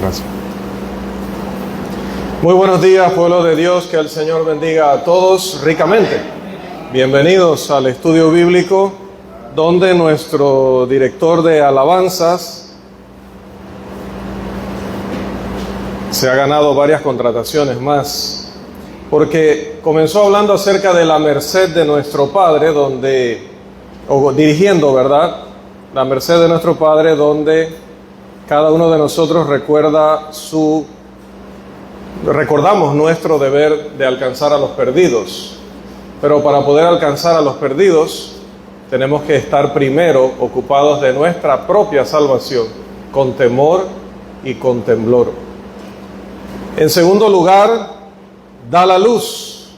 Gracias. Muy buenos días, pueblo de Dios, que el Señor bendiga a todos ricamente. Bienvenidos al estudio bíblico, donde nuestro director de alabanzas se ha ganado varias contrataciones más, porque comenzó hablando acerca de la merced de nuestro Padre, dirigiendo, ¿verdad?, la merced de nuestro Padre, donde cada uno de nosotros recordamos nuestro deber de alcanzar a los perdidos. Pero para poder alcanzar a los perdidos, tenemos que estar primero ocupados de nuestra propia salvación, con temor y con temblor. En segundo lugar, da la luz.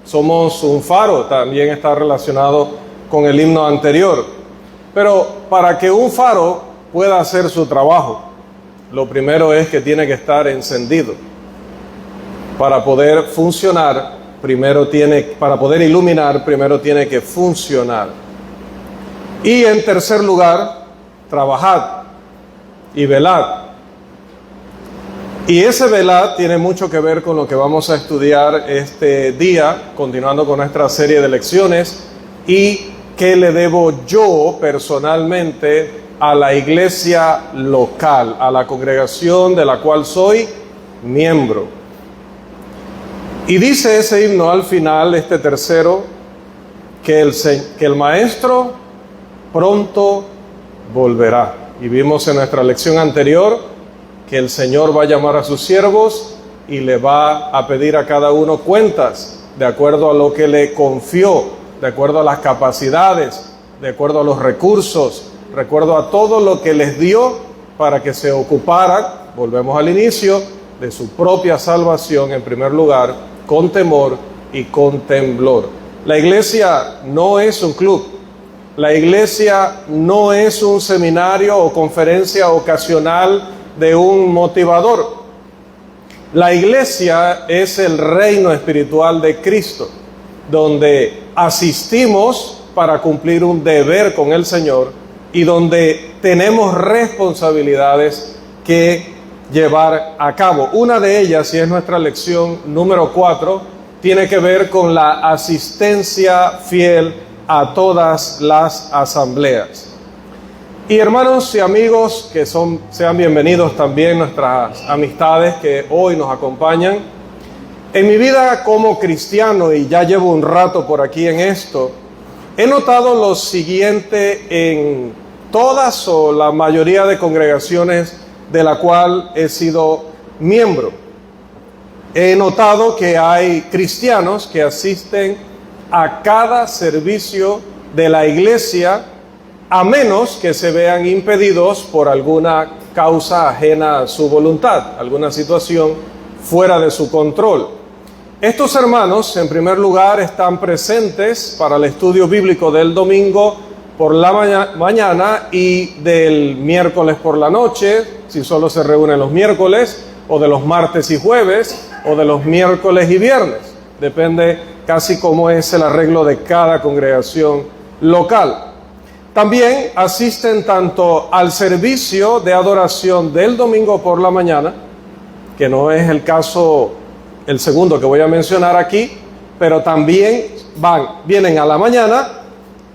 Somos un faro, también está relacionado con el himno anterior. Pero para que un faro pueda hacer su trabajo, lo primero es que tiene que estar encendido. Para poder funcionar, para poder iluminar, primero tiene que funcionar. Y en tercer lugar, trabajad y velad. Y ese velad tiene mucho que ver con lo que vamos a estudiar este día, continuando con nuestra serie de lecciones, y qué le debo yo personalmente a la iglesia local, a la congregación de la cual soy miembro. Y dice ese himno al final, este tercero, que el maestro pronto volverá. Y vimos en nuestra lección anterior que el Señor va a llamar a sus siervos y le va a pedir a cada uno cuentas de acuerdo a lo que le confió, de acuerdo a las capacidades, de acuerdo a los recursos, de acuerdo a todo lo que les dio para que se ocuparan, volvemos al inicio, de su propia salvación en primer lugar, con temor y con temblor. La iglesia no es un club, la iglesia no es un seminario o conferencia ocasional de un motivador. La iglesia es el reino espiritual de Cristo, donde asistimos para cumplir un deber con el Señor y donde tenemos responsabilidades que llevar a cabo. Una de ellas, y es nuestra lección número 4, tiene que ver con la asistencia fiel a todas las asambleas. Y hermanos y amigos que sean bienvenidos también nuestras amistades que hoy nos acompañan. En mi vida como cristiano, y ya llevo un rato por aquí en esto, he notado lo siguiente en todas o la mayoría de congregaciones de la cual he sido miembro. He notado que hay cristianos que asisten a cada servicio de la iglesia, a menos que se vean impedidos por alguna causa ajena a su voluntad, alguna situación fuera de su control. Estos hermanos, en primer lugar, están presentes para el estudio bíblico del domingo por la mañana y del miércoles por la noche, si solo se reúnen los miércoles, o de los martes y jueves, o de los miércoles y viernes. Depende casi cómo es el arreglo de cada congregación local. También asisten tanto al servicio de adoración del domingo por la mañana, que no es el caso, el segundo que voy a mencionar aquí, pero también vienen a la mañana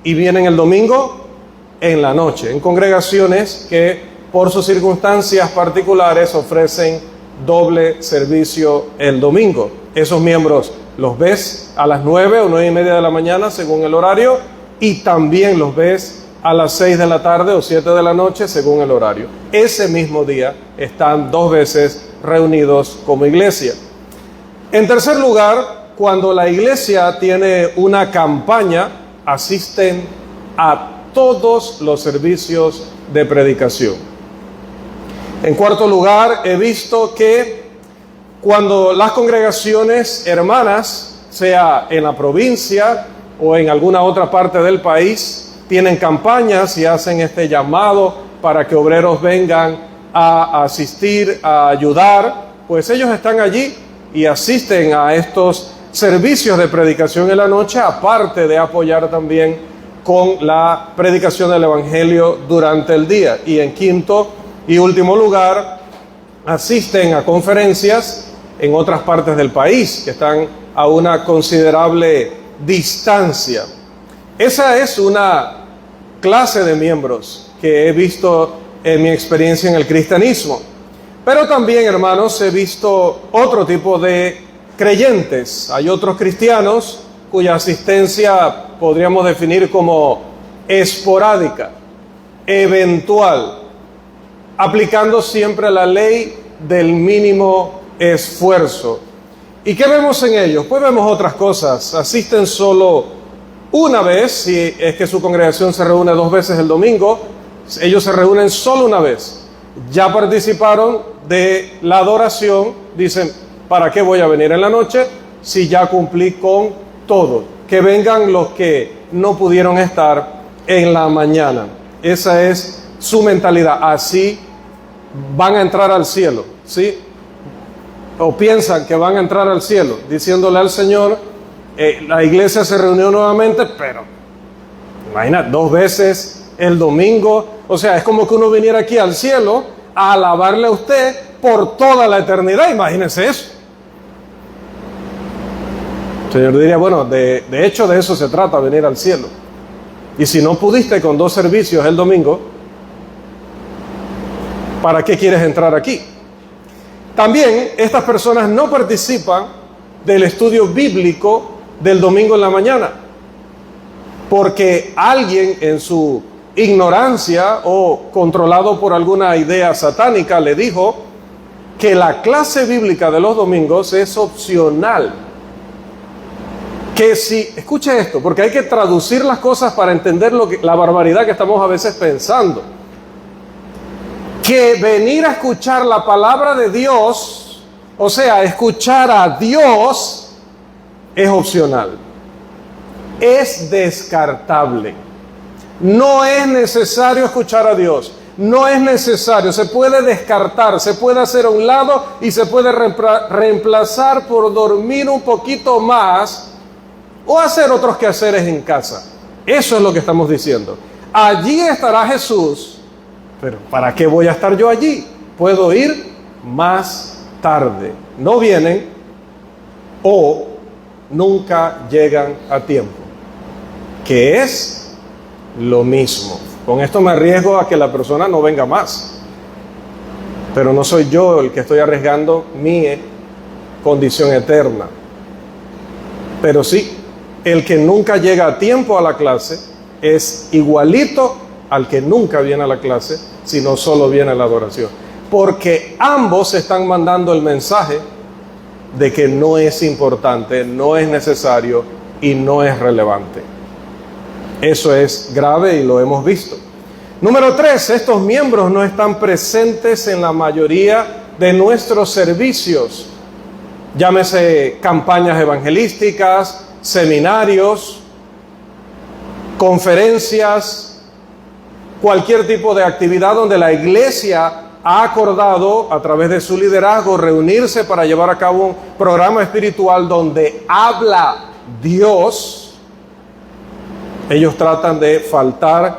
y vienen el domingo en la noche, en congregaciones que por sus circunstancias particulares ofrecen doble servicio el domingo. Esos miembros los ves a las 9 o 9:30 de la mañana según el horario, y también los ves a las 6 de la tarde o 7 de la noche según el horario. Ese mismo día están 2 veces reunidos como iglesia. En tercer lugar, cuando la iglesia tiene una campaña, asisten a todos los servicios de predicación. En cuarto lugar, he visto que cuando las congregaciones hermanas, sea en la provincia o en alguna otra parte del país, tienen campañas y hacen este llamado para que obreros vengan a asistir, a ayudar, pues ellos están allí y asisten a estos servicios de predicación en la noche, aparte de apoyar también con la predicación del Evangelio durante el día. Y en quinto y último lugar, asisten a conferencias en otras partes del país, que están a una considerable distancia. Esa es una clase de miembros que he visto en mi experiencia en el cristianismo. Pero también, hermanos, he visto otro tipo de creyentes. Hay otros cristianos cuya asistencia podríamos definir como esporádica, eventual, aplicando siempre la ley del mínimo esfuerzo. ¿Y qué vemos en ellos? Pues vemos otras cosas. Asisten solo una vez, si es que su congregación se reúne 2 veces el domingo, ellos se reúnen solo una vez. Ya participaron de la adoración, dicen, ¿para qué voy a venir en la noche si ya cumplí con todo? Que vengan los que no pudieron estar en la mañana. Esa es su mentalidad. Así van a entrar al cielo, ¿sí? O piensan que van a entrar al cielo, diciéndole al Señor, la iglesia se reunió nuevamente, pero imagina, 2 veces el domingo. O sea, es como que uno viniera aquí al cielo a alabarle a usted por toda la eternidad. Imagínense eso. El Señor diría, bueno, de hecho de eso se trata, venir al cielo. Y si no pudiste con 2 servicios el domingo, ¿para qué quieres entrar aquí? También estas personas no participan del estudio bíblico del domingo en la mañana, porque alguien en su ignorancia o controlado por alguna idea satánica le dijo que la clase bíblica de los domingos es opcional. Que si, escuche esto, porque hay que traducir las cosas para entender la barbaridad que estamos a veces pensando. Que venir a escuchar la palabra de Dios, o sea, escuchar a Dios, es opcional. Es descartable. No es necesario escuchar a Dios. No es necesario. Se puede descartar, se puede hacer a un lado y se puede reemplazar por dormir un poquito más o hacer otros quehaceres en casa. Eso es lo que estamos diciendo. Allí estará Jesús. Pero ¿para qué voy a estar yo allí? Puedo ir más tarde. No vienen o nunca llegan a tiempo, que es lo mismo. Con esto me arriesgo a que la persona no venga más, pero no soy yo el que estoy arriesgando mi condición eterna. Pero sí, el que nunca llega a tiempo a la clase es igualito al que nunca viene a la clase, sino solo viene a la adoración. Porque ambos están mandando el mensaje de que no es importante, no es necesario y no es relevante. Eso es grave y lo hemos visto. Número 3, estos miembros no están presentes en la mayoría de nuestros servicios. Llámese campañas evangelísticas, seminarios, conferencias, cualquier tipo de actividad donde la iglesia ha acordado a través de su liderazgo reunirse para llevar a cabo un programa espiritual donde habla Dios. Ellos tratan de faltar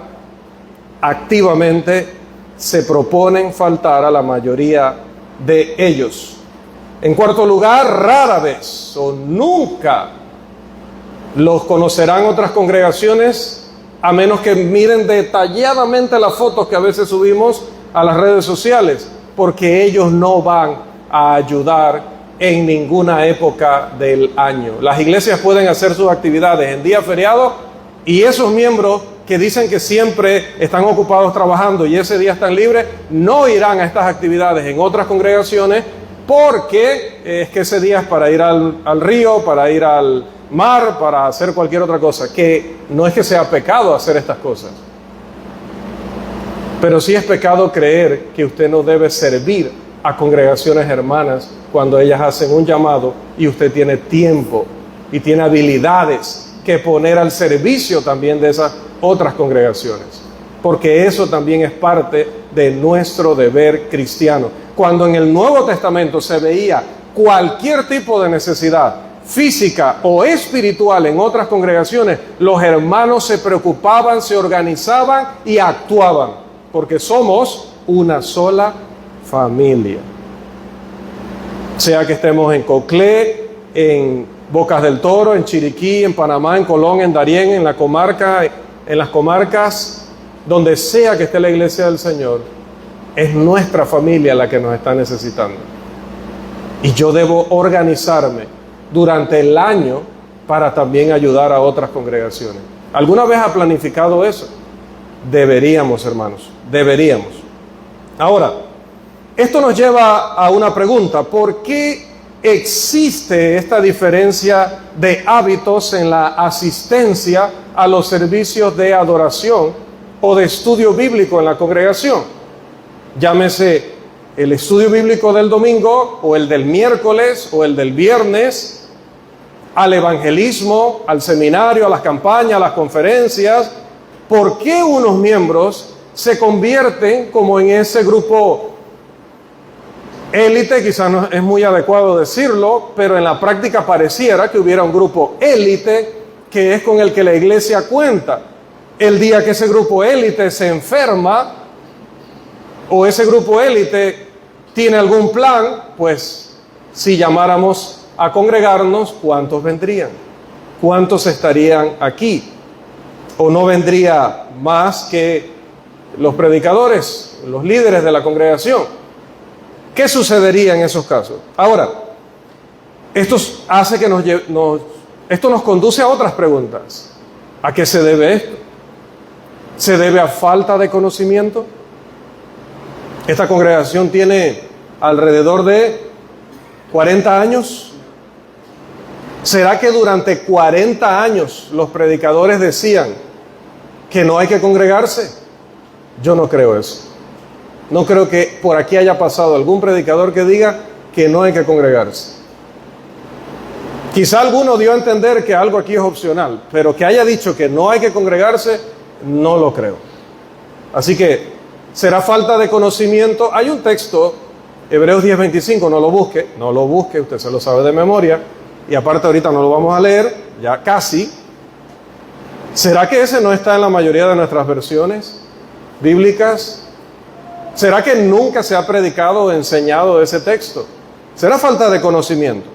activamente, se proponen faltar a la mayoría de ellos. En cuarto lugar, rara vez o nunca los conocerán otras congregaciones, a menos que miren detalladamente las fotos que a veces subimos a las redes sociales, porque ellos no van a ayudar en ninguna época del año. Las iglesias pueden hacer sus actividades en día feriado y esos miembros que dicen que siempre están ocupados trabajando y ese día están libres, no irán a estas actividades en otras congregaciones, porque es que ese día es para ir al río, para ir al mar, para hacer cualquier otra cosa, que no es que sea pecado hacer estas cosas, pero sí es pecado creer que usted no debe servir a congregaciones hermanas cuando ellas hacen un llamado y usted tiene tiempo y tiene habilidades que poner al servicio también de esas otras congregaciones, porque eso también es parte de nuestro deber cristiano. Cuando en el Nuevo Testamento se veía cualquier tipo de necesidad física o espiritual en otras congregaciones, los hermanos se preocupaban, se organizaban y actuaban, porque somos una sola familia. sea que estemos en Coclé, en Bocas del Toro, en Chiriquí, en Panamá, en Colón, en Darién, en la comarca, en las comarcas, donde sea que esté la iglesia del Señor, es nuestra familia la que nos está necesitando. Y yo debo organizarme durante el año para también ayudar a otras congregaciones. ¿Alguna vez ha planificado eso? Deberíamos, hermanos, deberíamos. Ahora, esto nos lleva a una pregunta: ¿por qué existe esta diferencia de hábitos en la asistencia a los servicios de adoración o de estudio bíblico en la congregación? Llámese el estudio bíblico del domingo, o el del miércoles, o el del viernes, al evangelismo, al seminario, a las campañas, a las conferencias. ¿Por qué unos miembros se convierten como en ese grupo élite? Quizás no es muy adecuado decirlo, pero en la práctica pareciera que hubiera un grupo élite que es con el que la iglesia cuenta. El día que ese grupo élite se enferma, o ese grupo élite tiene algún plan, pues si llamáramos a congregarnos, ¿cuántos vendrían? ¿Cuántos estarían aquí? ¿O no vendría más que los predicadores, los líderes de la congregación? ¿Qué sucedería en esos casos? Ahora, esto hace que esto nos conduce a otras preguntas. ¿A qué se debe esto? ¿Se debe a falta de conocimiento? Esta congregación tiene alrededor de 40 años. ¿Será que durante 40 años los predicadores decían que no hay que congregarse? Yo no creo eso. No creo que por aquí haya pasado algún predicador que diga que no hay que congregarse. Quizá alguno dio a entender que algo aquí es opcional, pero que haya dicho que no hay que congregarse, no lo creo. Así que, ¿será falta de conocimiento? Hay un texto, Hebreos 10:25, no lo busque, usted se lo sabe de memoria, y aparte ahorita no lo vamos a leer, ya casi. ¿Será que ese no está en la mayoría de nuestras versiones bíblicas? ¿Será que nunca se ha predicado o enseñado ese texto? ¿Será falta de conocimiento?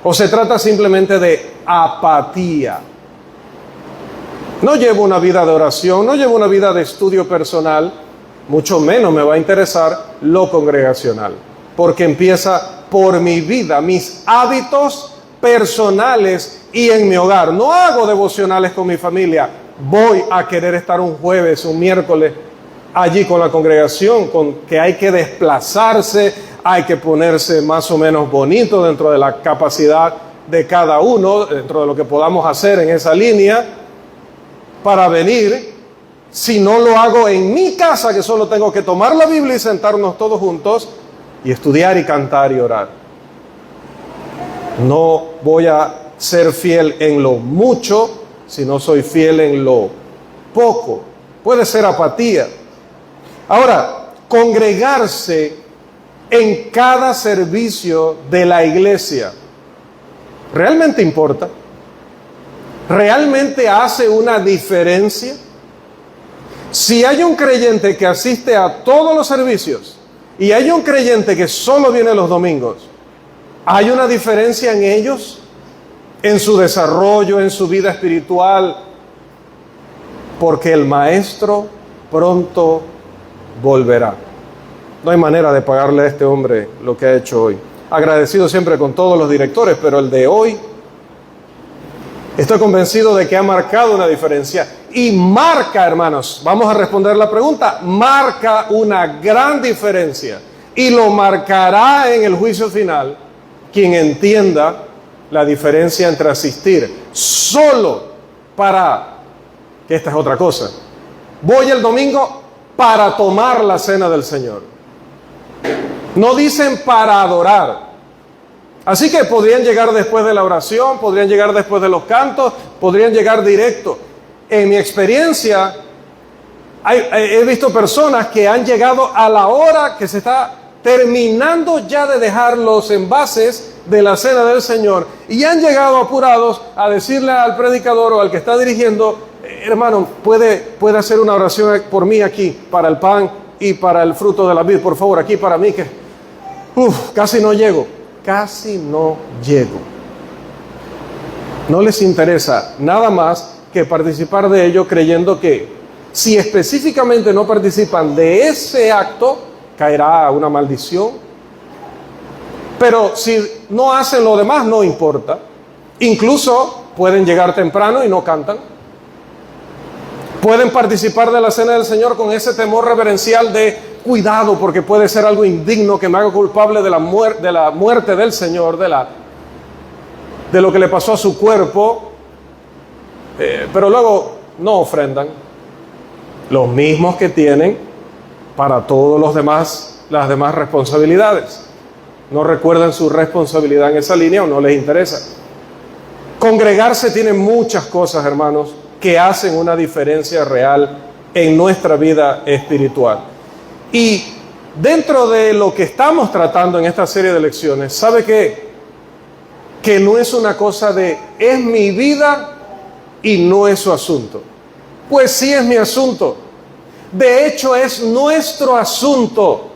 ¿O se trata simplemente de apatía? No llevo una vida de oración, no llevo una vida de estudio personal, mucho menos me va a interesar lo congregacional, porque empieza por mi vida, mis hábitos personales y en mi hogar. No hago devocionales con mi familia, voy a querer estar un jueves, un miércoles allí con la congregación, con que hay que desplazarse, hay que ponerse más o menos bonito dentro de la capacidad de cada uno, dentro de lo que podamos hacer en esa línea, para venir. Si no lo hago en mi casa, que solo tengo que tomar la Biblia y sentarnos todos juntos y estudiar y cantar y orar. No voy a ser fiel en lo mucho si no soy fiel en lo poco. Puede ser apatía. Ahora, congregarse en cada servicio de la iglesia, ¿realmente importa? ¿Realmente hace una diferencia? Si hay un creyente que asiste a todos los servicios y hay un creyente que solo viene los domingos, ¿hay una diferencia en ellos? ¿En su desarrollo, en su vida espiritual? Porque el maestro pronto volverá. No hay manera de pagarle a este hombre lo que ha hecho hoy. Agradecido siempre con todos los directores, pero el de hoy, estoy convencido de que ha marcado una diferencia. Y marca, hermanos, vamos a responder la pregunta, marca una gran diferencia. Y lo marcará en el juicio final quien entienda la diferencia entre asistir solo para, que esta es otra cosa, voy el domingo para tomar la cena del Señor. No dicen para adorar. Así que podrían llegar después de la oración, podrían llegar después de los cantos, podrían llegar directo. En mi experiencia, he visto personas que han llegado a la hora que se está terminando ya de dejar los envases de la cena del Señor y han llegado apurados a decirle al predicador o al que está dirigiendo: hermano, puede hacer una oración por mí aquí, para el pan y para el fruto de la vid, por favor, aquí para mí, que casi no llego. casi no llego. No les interesa nada más que participar de ello, creyendo que si específicamente no participan de ese acto, caerá una maldición. Pero si no hacen lo demás, no importa. Incluso pueden llegar temprano y no cantan. Pueden participar de la cena del Señor con ese temor reverencial de cuidado, porque puede ser algo indigno que me haga culpable de la muerte del Señor, de lo que le pasó a su cuerpo. Pero luego no ofrendan. Los mismos que tienen para todos los demás, las demás responsabilidades. No recuerdan su responsabilidad en esa línea o no les interesa. Congregarse tiene muchas cosas, hermanos, que hacen una diferencia real en nuestra vida espiritual. Y dentro de lo que estamos tratando en esta serie de lecciones, ¿sabe qué? Que no es una cosa de es mi vida y no es su asunto. Pues sí es mi asunto. De hecho es nuestro asunto.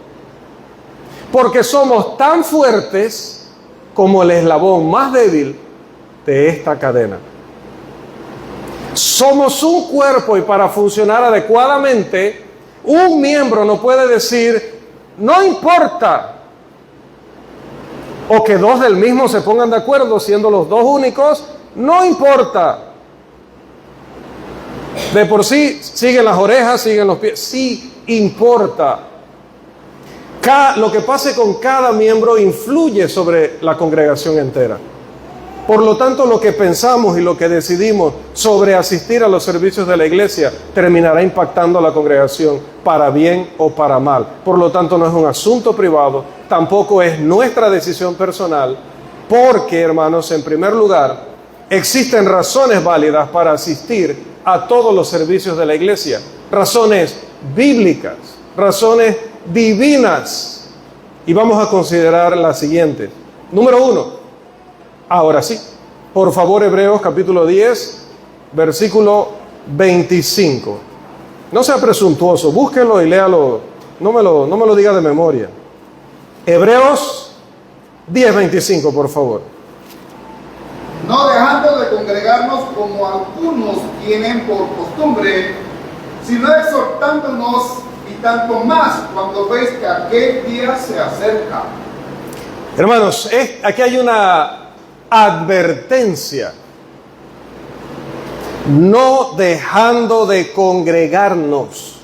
Porque somos tan fuertes como el eslabón más débil de esta cadena. Somos un cuerpo y para funcionar adecuadamente, un miembro no puede decir, no importa. O que dos del mismo se pongan de acuerdo siendo los dos únicos, no importa. De por sí, siguen las orejas, siguen los pies, sí importa. Lo que pase con cada miembro influye sobre la congregación entera. Por lo tanto, lo que pensamos y lo que decidimos sobre asistir a los servicios de la iglesia terminará impactando a la congregación para bien o para mal. Por lo tanto, no es un asunto privado, tampoco es nuestra decisión personal, porque, hermanos, en primer lugar, existen razones válidas para asistir a todos los servicios de la iglesia. Razones bíblicas, razones divinas. Y vamos a considerar las siguientes. Número 1. Ahora sí, por favor, Hebreos capítulo 10, versículo 25. No sea presuntuoso, búsquelo y léalo, no me lo diga de memoria. Hebreos 10, 25, por favor. No dejando de congregarnos como algunos tienen por costumbre, sino exhortándonos, y tanto más cuando veis que aquel día se acerca. Hermanos, aquí hay una advertencia. No dejando de congregarnos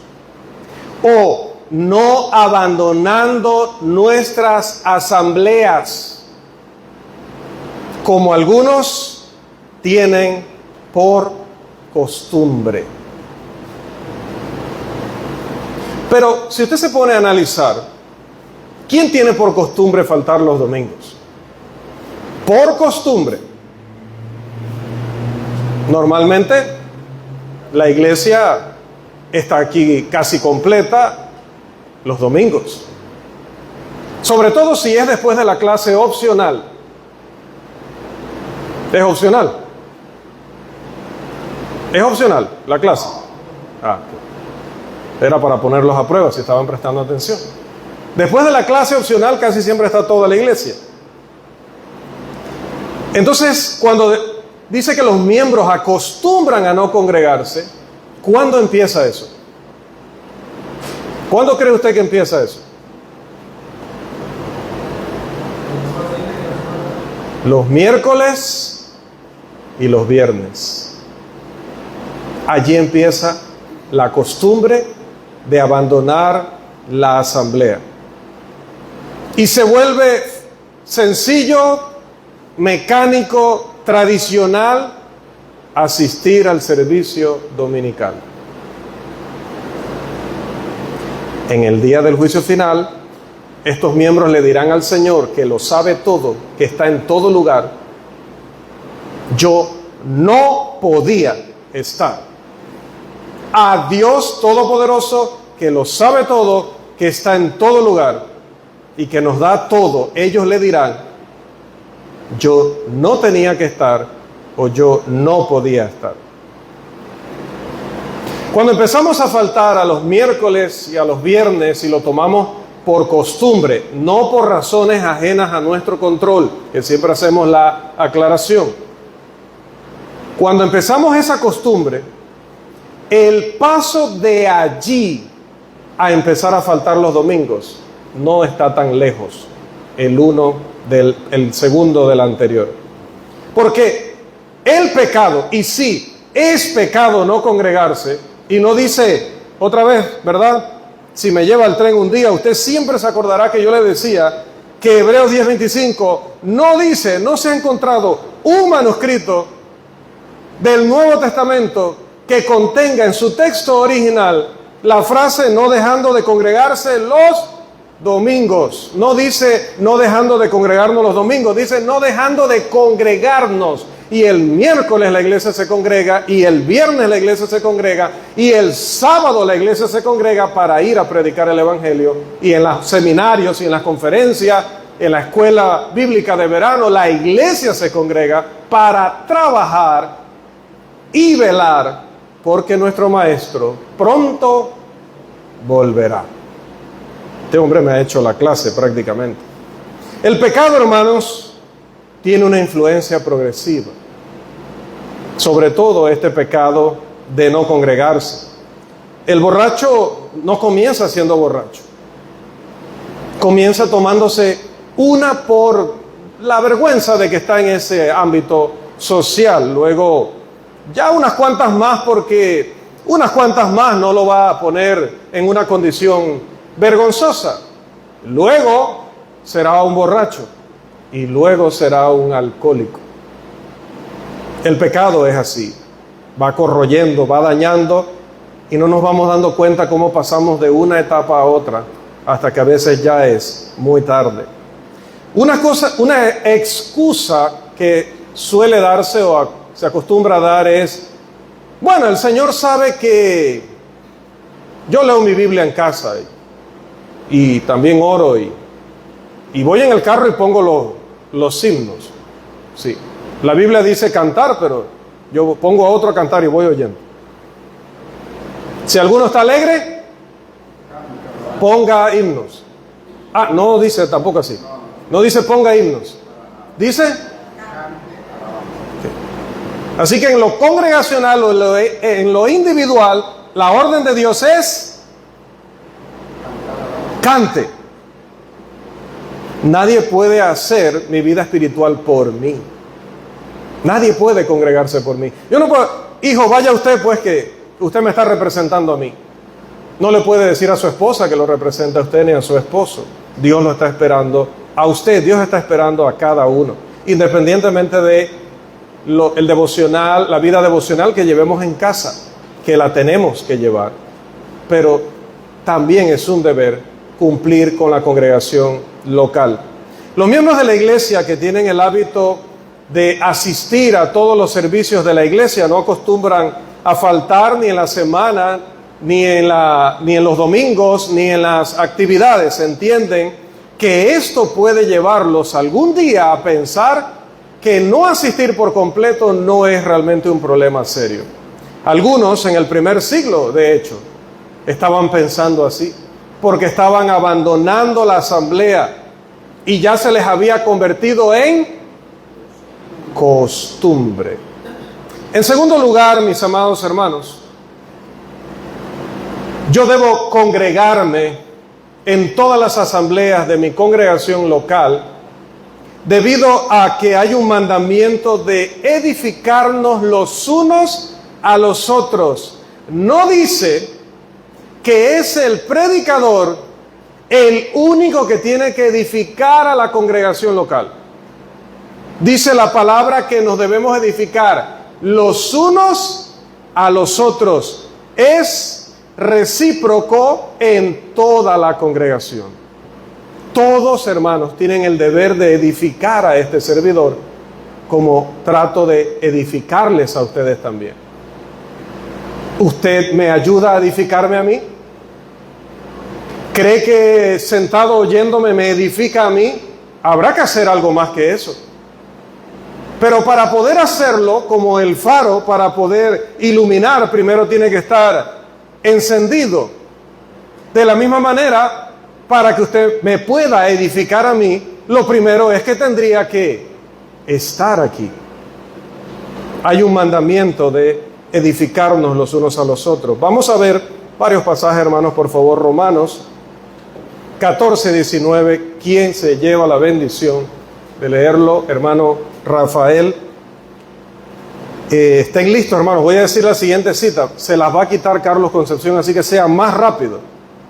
o no abandonando nuestras asambleas, como algunos tienen por costumbre. Pero si usted se pone a analizar, ¿quién tiene por costumbre faltar los domingos? Por costumbre. Normalmente la iglesia está aquí casi completa los domingos. Sobre todo si es después de la clase opcional. ¿Es opcional? ¿Es opcional la clase? Era para ponerlos a prueba si estaban prestando atención. Después de la clase opcional casi siempre está toda la iglesia. Entonces, cuando dice que los miembros acostumbran a no congregarse, ¿cuándo empieza eso? ¿Cuándo cree usted que empieza eso? Los miércoles y los viernes. Allí empieza la costumbre de abandonar la asamblea. Y se vuelve sencillo, mecánico, tradicional, asistir al servicio dominical. En el día del juicio final, estos miembros le dirán al Señor, que lo sabe todo, que está en todo lugar: yo no podía estar. A Dios Todopoderoso, que lo sabe todo, que está en todo lugar y que nos da todo, ellos le dirán: yo no tenía que estar o yo no podía estar. Cuando empezamos a faltar a los miércoles y a los viernes y lo tomamos por costumbre, no por razones ajenas a nuestro control, que siempre hacemos la aclaración. Cuando empezamos esa costumbre, el paso de allí a empezar a faltar los domingos no está tan lejos el segundo del anterior. Porque el pecado, y sí, es pecado no congregarse, y no dice, otra vez, ¿verdad? Si me lleva el tren un día, usted siempre se acordará que yo le decía que Hebreos 10:25 no dice, no se ha encontrado un manuscrito del Nuevo Testamento que contenga en su texto original la frase no dejando de congregarse los domingos. No dice no dejando de congregarnos los domingos, dice no dejando de congregarnos. Y el miércoles la iglesia se congrega, y el viernes la iglesia se congrega, y el sábado la iglesia se congrega para ir a predicar el evangelio. Y en los seminarios y en las conferencias, en la escuela bíblica de verano, la iglesia se congrega para trabajar y velar, porque nuestro maestro pronto volverá. Este hombre me ha hecho la clase prácticamente. El pecado, hermanos, tiene una influencia progresiva. Sobre todo este pecado de no congregarse. El borracho no comienza siendo borracho. Comienza tomándose una por la vergüenza de que está en ese ámbito social. Luego ya unas cuantas más, porque unas cuantas más no lo va a poner en una condición vergonzosa. Luego será un borracho y luego será un alcohólico. El pecado es así, va corroyendo, va dañando, y no nos vamos dando cuenta cómo pasamos de una etapa a otra hasta que a veces ya es muy tarde. Una excusa que suele darse o se acostumbra a dar es, bueno, el Señor sabe que yo leo mi Biblia en casa y también oro y voy en el carro y pongo los himnos. Sí, la Biblia dice cantar, pero yo pongo a otro a cantar y voy oyendo. Si alguno está alegre, ponga himnos. Ah, no dice tampoco así. No dice ponga himnos. Dice así que en lo congregacional o en lo individual, la orden de Dios es cante. Nadie puede hacer mi vida espiritual por mí. Nadie puede congregarse por mí. Yo no puedo, hijo, vaya usted, pues que usted me está representando a mí. No le puede decir a su esposa que lo representa a usted ni a su esposo. Dios lo está esperando a usted, Dios está esperando a cada uno, independientemente de el devocional, la vida devocional que llevemos en casa, que la tenemos que llevar, pero también es un deber cumplir con la congregación local. Los miembros de la iglesia que tienen el hábito de asistir a todos los servicios de la iglesia no acostumbran a faltar ni en la semana, ni en los domingos, ni en las actividades. Entienden que esto puede llevarlos algún día a pensar que no asistir por completo no es realmente un problema serio. Algunos en el primer siglo, de hecho, estaban pensando así, porque estaban abandonando la asamblea y ya se les había convertido en costumbre. En segundo lugar, mis amados hermanos, yo debo congregarme en todas las asambleas de mi congregación local debido a que hay un mandamiento de edificarnos los unos a los otros. No dice que es el predicador el único que tiene que edificar a la congregación local. Dice la palabra que nos debemos edificar los unos a los otros. Es recíproco en toda la congregación. Todos, hermanos, tienen el deber de edificar a este servidor, como trato de edificarles a ustedes también. ¿Usted me ayuda a edificarme a mí? ¿Cree que sentado oyéndome me edifica a mí? Habrá que hacer algo más que eso. Pero para poder hacerlo, como el faro, para poder iluminar, primero tiene que estar encendido. De la misma manera, para que usted me pueda edificar a mí, lo primero es que tendría que estar aquí. Hay un mandamiento de edificarnos los unos a los otros. Vamos a ver varios pasajes, hermanos, por favor. Romanos 14, 19. ¿Quién se lleva la bendición de leerlo? Hermano Rafael. Estén listos, hermanos. Voy a decir la siguiente cita. Se las va a quitar Carlos Concepción, así que sea más rápido.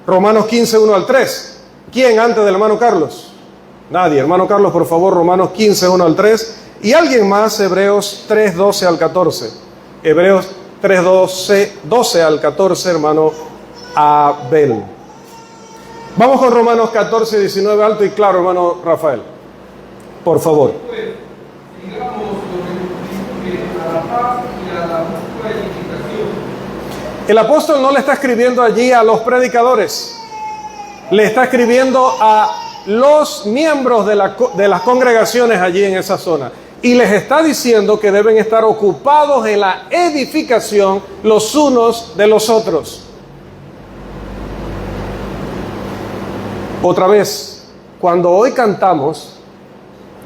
Romanos 15, 1 al 3. ¿Quién antes del hermano Carlos? Nadie. Hermano Carlos, por favor, Romanos 15, 1 al 3. Y alguien más, Hebreos 3, 12 al 14. Hebreos 3, 12 al 14, hermano Abel. Vamos con Romanos 14, 19, alto y claro, hermano Rafael. Por favor. El apóstol no le está escribiendo allí a los predicadores, le está escribiendo a los miembros de las congregaciones allí en esa zona, y les está diciendo que deben estar ocupados en la edificación los unos de los otros. Otra vez, cuando hoy cantamos,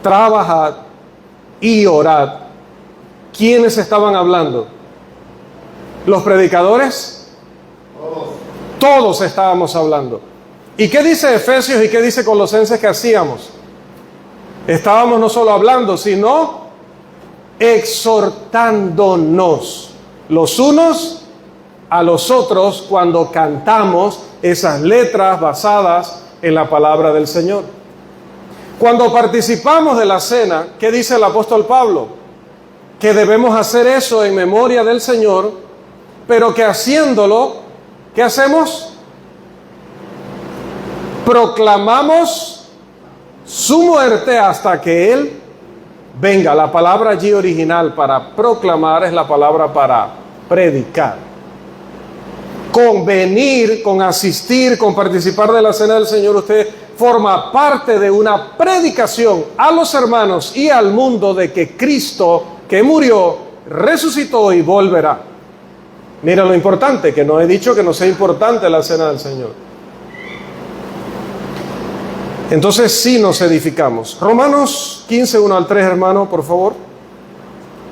trabajad y orad, ¿quiénes estaban hablando? ¿Los predicadores? Todos estábamos hablando. ¿Y qué dice Efesios y qué dice Colosenses que hacíamos? Estábamos no solo hablando, sino exhortándonos los unos a los otros cuando cantamos esas letras basadas en la palabra del Señor. Cuando participamos de la cena, ¿qué dice el apóstol Pablo? Que debemos hacer eso en memoria del Señor, pero que haciéndolo, ¿qué hacemos? Proclamamos su muerte hasta que Él venga. La palabra allí original para proclamar es la palabra para predicar. Con venir, con asistir, con participar de la cena del Señor, usted forma parte de una predicación a los hermanos y al mundo de que Cristo, que murió, resucitó y volverá. Mira lo importante, que no he dicho que no sea importante la cena del Señor. Entonces sí nos edificamos. Romanos 15, 1 al 3, hermano, por favor.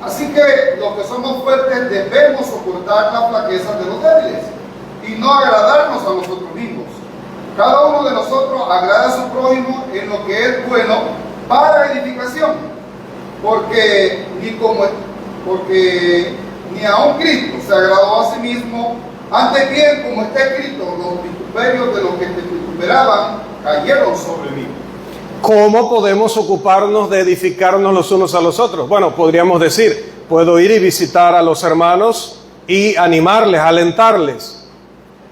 Así que los que somos fuertes debemos soportar las flaquezas de los débiles y no agradarnos a nosotros mismos. Cada uno de nosotros agrada a su prójimo en lo que es bueno para edificación, porque ni aun Cristo se agradó a sí mismo. Antes bien, como está escrito, los vituperios de los que te vituperaban cayeron sobre mí. ¿Cómo podemos ocuparnos de edificarnos los unos a los otros? Bueno, podríamos decir, puedo ir y visitar a los hermanos y animarles, alentarles.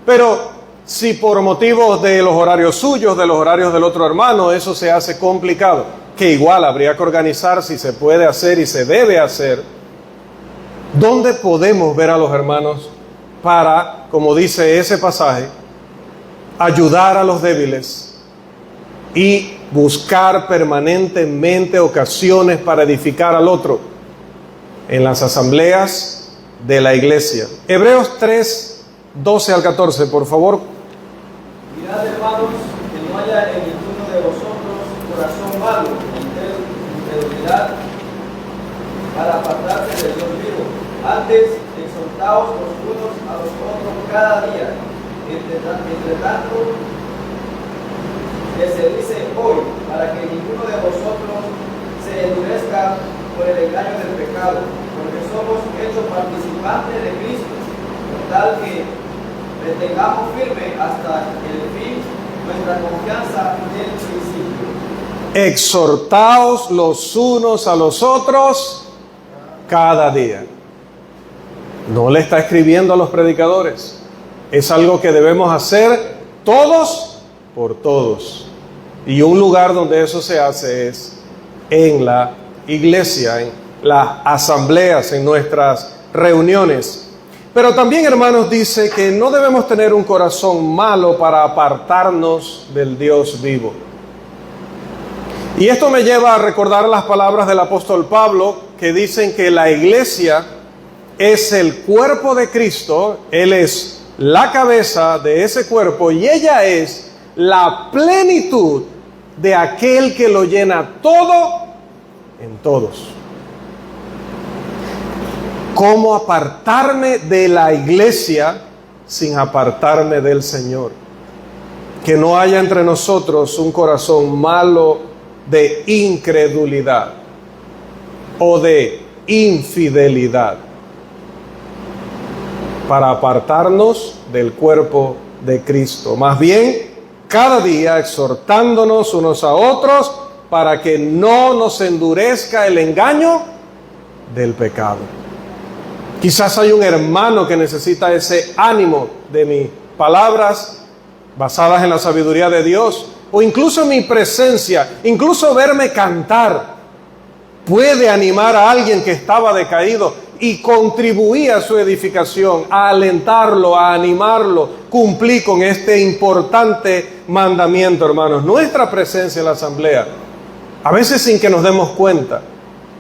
Pero si por motivos de los horarios suyos, de los horarios del otro hermano, eso se hace complicado, que igual habría que organizar si se puede hacer y se debe hacer, ¿dónde podemos ver a los hermanos para, como dice ese pasaje, ayudar a los débiles y buscar permanentemente ocasiones para edificar al otro? En las asambleas de la iglesia. Hebreos 3, 12 al 14, por favor. Mirad, hermanos, que no haya en ninguno de vosotros corazón malo, incredulidad, para apartarse del Dios vivo. Antes, exhortaos los unos a los otros cada día, entre tanto que se dice hoy, para que ninguno de vosotros se endurezca por el engaño del pecado, porque somos hechos participantes de Cristo, por tal que retengamos firme hasta el fin nuestra confianza del principio. Exhortaos los unos a los otros cada día. No le está escribiendo a los predicadores. Es algo que debemos hacer todos por todos. Y un lugar donde eso se hace es en la iglesia, en las asambleas, en nuestras reuniones. Pero también, hermanos, dice que no debemos tener un corazón malo para apartarnos del Dios vivo. Y esto me lleva a recordar las palabras del apóstol Pablo, que dicen que la iglesia es el cuerpo de Cristo, Él es la cabeza de ese cuerpo y ella es la plenitud de aquel que lo llena todo en todos. ¿Cómo apartarme de la iglesia sin apartarme del Señor? Que no haya entre nosotros un corazón malo de incredulidad o de infidelidad, para apartarnos del cuerpo de Cristo. Más bien, cada día exhortándonos unos a otros para que no nos endurezca el engaño del pecado. Quizás hay un hermano que necesita ese ánimo de mis palabras basadas en la sabiduría de Dios, o incluso mi presencia, incluso verme cantar, puede animar a alguien que estaba decaído y contribuir a su edificación, a alentarlo, a animarlo. Cumplí con este importante mandamiento, hermanos. Nuestra presencia en la asamblea, a veces sin que nos demos cuenta,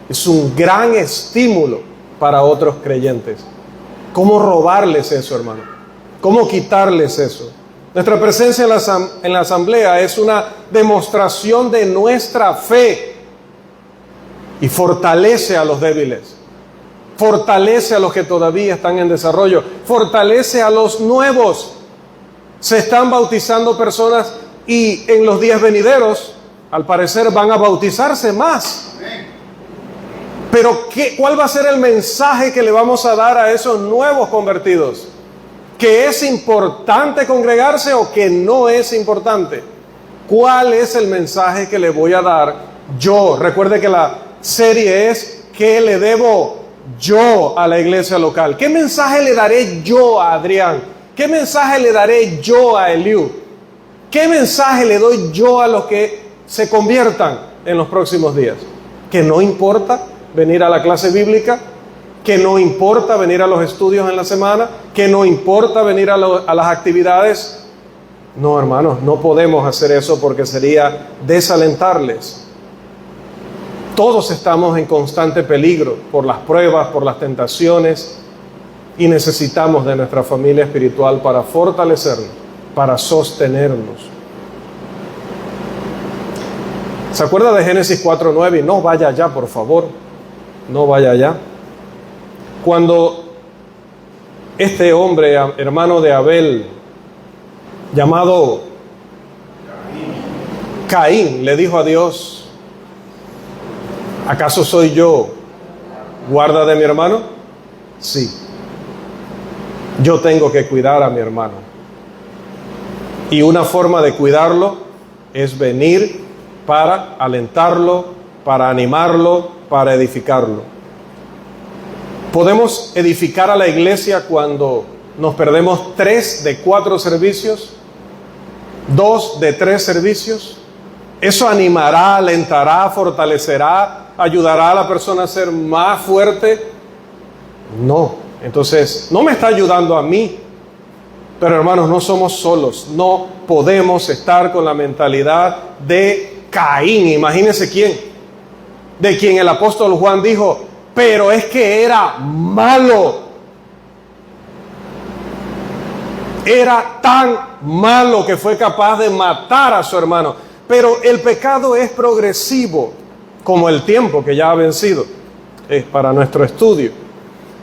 es un gran estímulo para otros creyentes. ¿Cómo robarles eso, hermano? ¿Cómo quitarles eso? Nuestra presencia en la asamblea es una demostración de nuestra fe y fortalece a los débiles, fortalece a los que todavía están en desarrollo, fortalece a los nuevos. Se están bautizando personas y en los días venideros, al parecer, van a bautizarse más. Pero ¿cuál va a ser el mensaje que le vamos a dar a esos nuevos convertidos? ¿Que es importante congregarse o que no es importante? ¿Cuál es el mensaje que le voy a dar yo? Recuerde que la serie es ¿qué le debo yo a la iglesia local? ¿Qué mensaje le daré yo a Adrián? ¿Qué mensaje le daré yo a Eliú? ¿Qué mensaje le doy yo a los que se conviertan en los próximos días? ¿Que no importa venir a la clase bíblica? ¿Que no importa venir a los estudios en la semana? ¿Que no importa venir a las actividades? No, hermanos, no podemos hacer eso porque sería desalentarles. Todos estamos en constante peligro por las pruebas, por las tentaciones, y necesitamos de nuestra familia espiritual para fortalecernos, para sostenernos. ¿Se acuerda de Génesis 4:9? Y no vaya allá, por favor, no vaya allá. Cuando este hombre, hermano de Abel, llamado Caín, le dijo a Dios: ¿acaso soy yo guarda de mi hermano? Sí. Yo tengo que cuidar a mi hermano. Y una forma de cuidarlo es venir para alentarlo, para animarlo, para edificarlo. ¿Podemos edificar a la iglesia cuando nos perdemos 3 de 4 servicios? 2 de 3 servicios. ¿Eso animará, alentará, fortalecerá, ayudará a la persona a ser más fuerte? No. Entonces, no me está ayudando a mí. Pero hermanos, no somos solos. No podemos estar con la mentalidad de Caín. Imagínense quién. De quien el apóstol Juan dijo: pero es que era malo. Era tan malo que fue capaz de matar a su hermano. Pero el pecado es progresivo, como el tiempo que ya ha vencido. Es para nuestro estudio.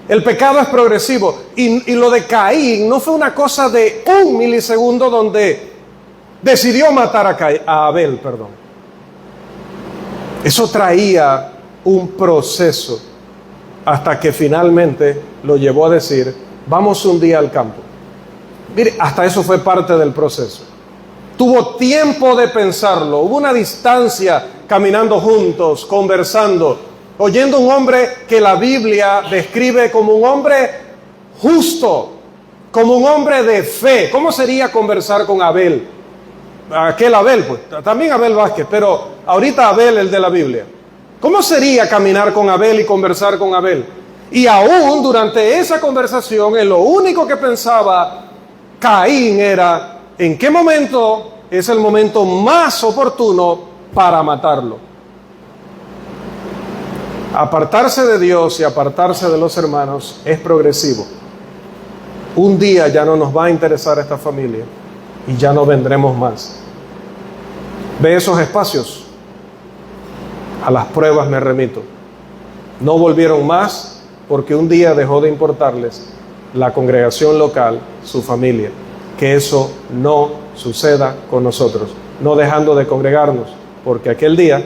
El pecado es progresivo. Y lo de Caín no fue una cosa de 1 milisegundo donde decidió matar a Abel. Eso traía un proceso hasta que finalmente lo llevó a decir: vamos un día al campo. Mire, hasta eso fue parte del proceso. Tuvo tiempo de pensarlo, hubo una distancia caminando juntos, conversando, oyendo a un hombre que la Biblia describe como un hombre justo, como un hombre de fe. ¿Cómo sería conversar con Abel? Aquel Abel, pues, también Abel Vázquez, pero ahorita Abel, el de la Biblia. ¿Cómo sería caminar con Abel y conversar con Abel? Y aún durante esa conversación, en lo único que pensaba Caín era: ¿en qué momento es el momento más oportuno para matarlo? Apartarse de Dios y apartarse de los hermanos es progresivo. Un día ya no nos va a interesar esta familia y ya no vendremos más. Ve esos espacios. A las pruebas me remito. No volvieron más porque un día dejó de importarles la congregación local, su familia. Que eso no suceda con nosotros. No dejando de congregarnos, porque aquel día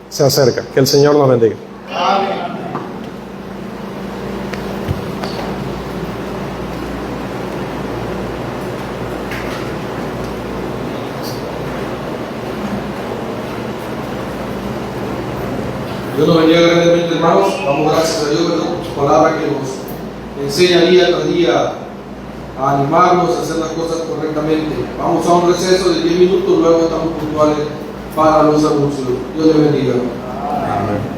se acerca. Que el Señor nos bendiga. Amén. Dios nos bendiga grandemente, hermanos. Damos gracias a Dios por su palabra que nos enseña día tras día a animarnos a hacer las cosas correctamente. Vamos a un receso de 10 minutos, luego estamos puntuales para los anuncios. Dios les bendiga. Amén.